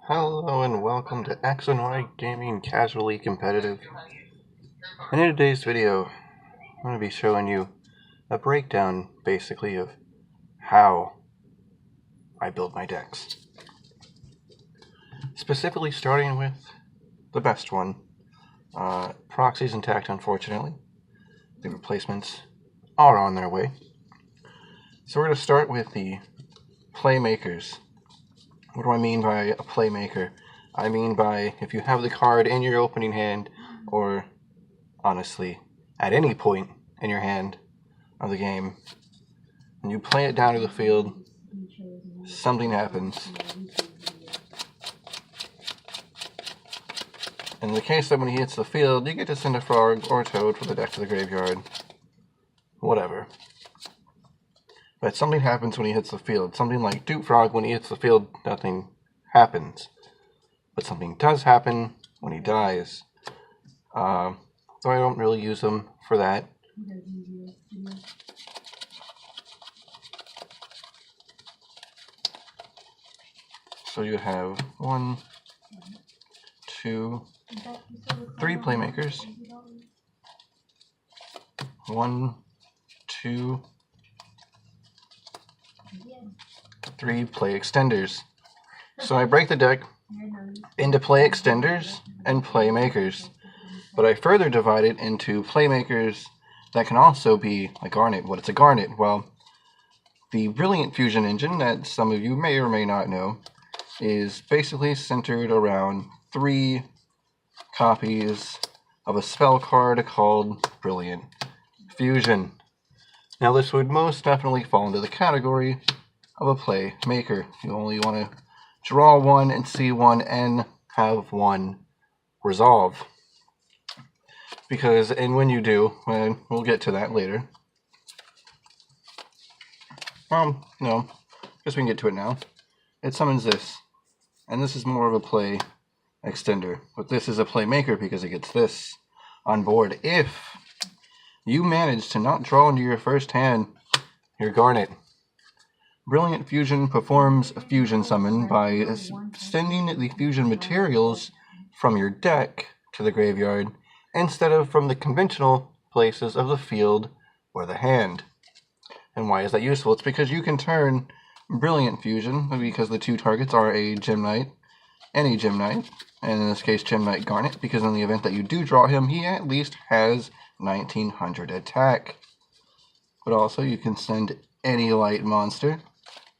Hello and welcome to X and Y Gaming Casually Competitive. And in today's video, I'm going to be showing you a breakdown, basically, of how I build my decks. Specifically starting with the best one, Proxy's intact, unfortunately. The replacements are on their way. So we're going to start with the Playmakers. What do I mean by a Playmaker? I mean by if you have the card in your opening hand, or honestly, at any point in your hand of the game, and you play it down to the field, something happens. In the case that when he hits the field, you get to send a frog or a toad from the deck to the graveyard. Whatever. But something happens when he hits the field. Something like Dupe Frog, when he hits the field, nothing happens. But something does happen when he dies. So I don't really use them for that. So you have 1, 2, 3 Playmakers. 1, 2, 3 Play Extenders. So I break the deck into Play Extenders and Playmakers. But I further divide it into Playmakers that can also be a Garnet. What is a Garnet? Well, the Brilliant Fusion engine that some of you may or may not know is basically centered around 3 copies of a spell card called Brilliant Fusion. Now this would most definitely fall into the category of a Playmaker. You only want to draw 1 and see 1 and have 1 resolve. Because, and when you do, and we'll get to that later. No, guess we can get to it now. It summons this, and this is more of a play extender. But this is a Playmaker because it gets this on board. If you manage to not draw into your first hand your Garnet, Brilliant Fusion performs a fusion summon by sending the fusion materials from your deck to the graveyard instead of from the conventional places of the field or the hand. And why is that useful? It's because you can turn Brilliant Fusion, because the 2 targets are a Gem Knight and a Gem Knight, and in this case Gem Knight Garnet, because in the event that you do draw him, he at least has 1900 attack. But also you can send any light monster.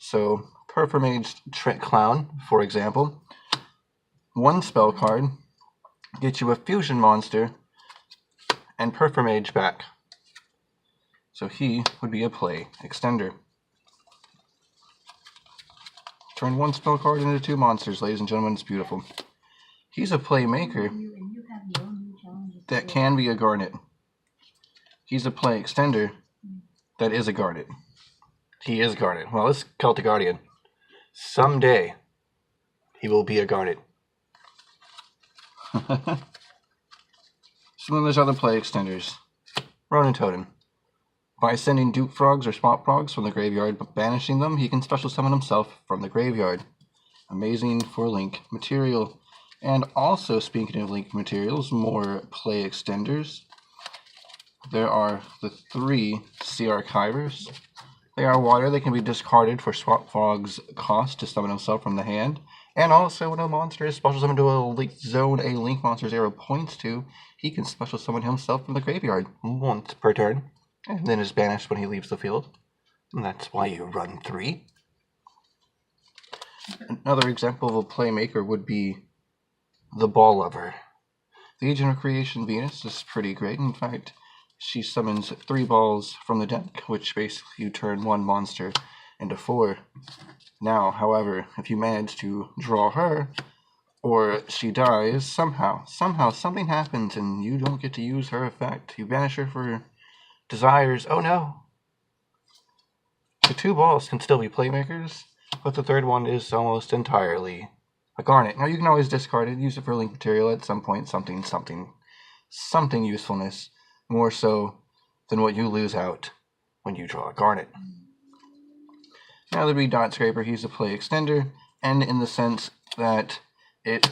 So Perfamage Trick Clown, for example, 1 spell card gets you a fusion monster and Perfamage back. So he would be a play extender. Turn 1 spell card into 2 monsters, ladies and gentlemen. It's beautiful. He's a Playmaker that can be a Garnet. He's a play extender that is a Garnet. He is Garnet. Well, this Celtic Guardian, someday he will be a Garnet. So then there's other play extenders. Ronin Totem. By sending Dupe Frogs or Swamp Frogs from the graveyard but banishing them, he can special summon himself from the graveyard. Amazing for Link material. And also, speaking of Link materials, more play extenders. There are the 3 Sea Archivers. They are water. They can be discarded for Swamp Frog's cost to summon himself from the hand. And also, when a monster is special summoned to a zone a Link monster's arrow points to, he can special summon himself from the graveyard once per turn, and then is banished when he leaves the field. And that's why you run 3. Another example of a Playmaker would be the Ball Lover. The Agent of Creation Venus is pretty great. In fact, she summons 3 balls from the deck, which basically you turn 1 monster into 4. Now, however, if you manage to draw her, or she dies, somehow something happens and you don't get to use her effect. You banish her for desires. Oh no! The 2 balls can still be Playmakers, but the 3rd one is almost entirely a Garnet. Now you can always discard it, use it for Link material at some point, something usefulness, more so than what you lose out when you draw a Garnet. Now there'd be Dot Scraper. He's a play extender, and in the sense that it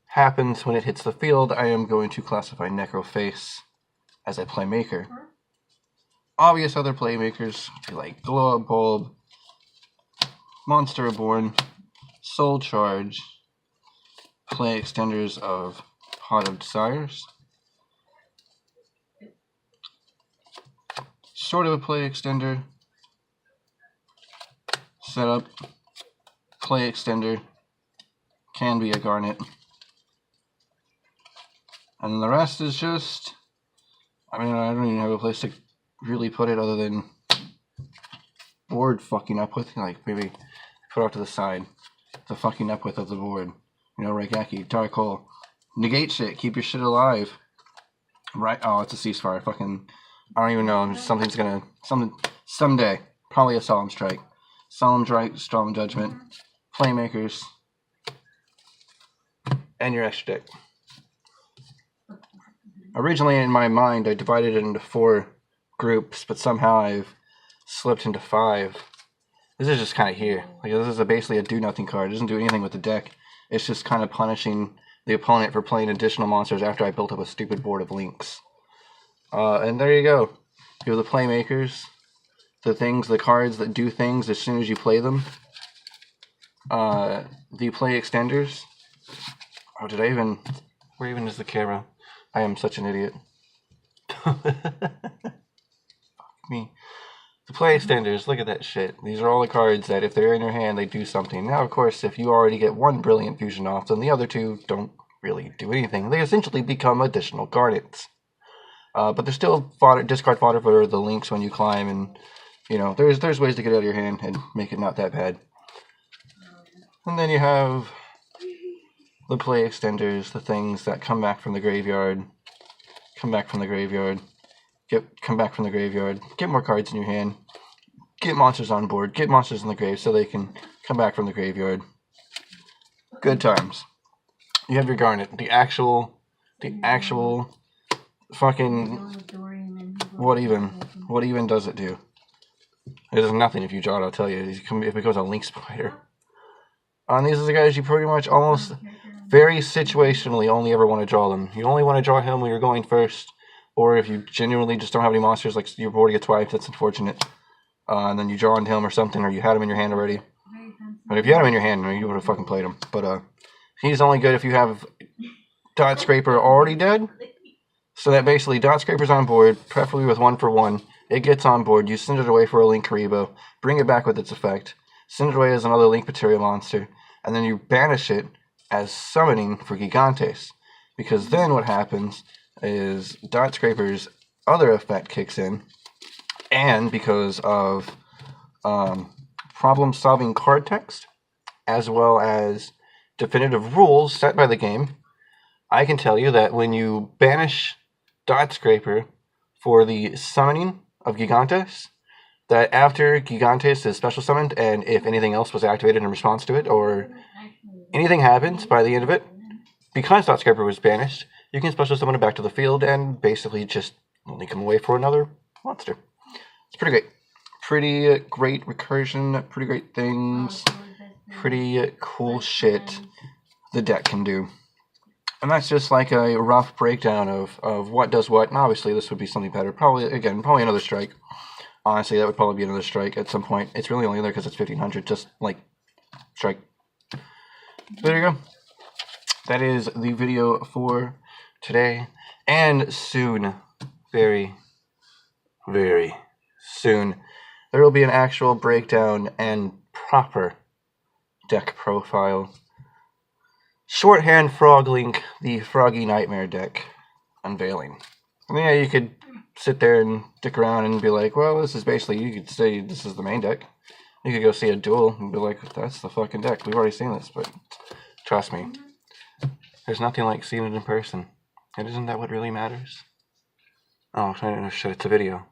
happens when it hits the field, I am going to classify Necroface as a playmaker. Obvious other playmakers be like Glow Up Bulb, Monster Reborn, Soul Charge, play extenders of Pot of Desires, sort of a play extender, setup, play extender, can be a Garnet, and the rest is just, I mean, I don't even have a place to really put it other than board fucking up with, like maybe put off to the side, the fucking up with of the board. You know, Raigeki, Dark Hole, negate shit, keep your shit alive. Right? Oh, it's a ceasefire. Fucking, I don't even know. Something's gonna, someday, probably a Solemn Strike. Solemn Strike, Strong Judgment, Playmakers, and your extra deck. Originally, in my mind, I divided it into 4 groups, but somehow I've slipped into 5. This is just kind of here. Like, this is basically a do-nothing card. It doesn't do anything with the deck. It's just kind of punishing the opponent for playing additional monsters after I built up a stupid board of links. And there you go. You have the Playmakers, the things, the cards that do things as soon as you play them. The play extenders. Oh, did I even... Where even is the camera? I am such an idiot. Fuck me. The play extenders, look at that shit. These are all the cards that if they're in your hand, they do something. Now, of course, if you already get 1 Brilliant Fusion off, then the other 2 don't really do anything. They essentially become additional Garnets. But they're still discard fodder for the links when you climb, and, you know, there's ways to get out of your hand and make it not that bad. And then you have the play extenders, the things that come back from the graveyard, come back from the graveyard, get more cards in your hand, get monsters on board, get monsters in the grave so they can come back from the graveyard. Good times. You have your Garnet, the actual fucking, what even does it do? It does nothing if you draw it, I'll tell you. It becomes a Link Spider. On these are the guys you pretty much almost very situationally only ever want to draw them. You only want to draw him when you're going first, or if you genuinely just don't have any monsters, like your board gets wiped, that's unfortunate. And then you draw on him or something, or you had him in your hand already. But if you had him in your hand, you would have fucking played him. But he's only good if you have Dot Scraper already dead. So that basically Dot Scraper's on board, preferably with 1 for 1. It gets on board, you send it away for a Link Karibo, bring it back with its effect, send it away as another Link Materia monster, and then you banish it as summoning for Gigantes. Because then what happens is Dot Scraper's other effect kicks in, and because of problem-solving card text, as well as definitive rules set by the game, I can tell you that when you banish Dot Scraper for the summoning of Gigantes, that after Gigantes is special summoned, and if anything else was activated in response to it, or anything happens by the end of it, because Dot Scraper was banished, you can special summon it back to the field and basically just link him away for another monster. It's pretty great. Pretty great recursion, pretty great things, pretty cool shit the deck can do. And that's just like a rough breakdown of what does what, and obviously this would be something better. Probably another strike. Honestly, that would probably be another strike at some point. It's really only there because it's 1500, just like strike. There you go. That is the video for today. And soon, very, very soon, there will be an actual breakdown and proper deck profile. Shorthand Frog Link, the Froggy Knightmare deck unveiling. I mean, yeah, you could sit there and dick around and be like, well, this is basically, you could say this is the main deck. You could go see a duel and be like, that's the fucking deck. We've already seen this, but trust me, there's nothing like seeing it in person. And isn't that what really matters? Oh, shit, it's a video.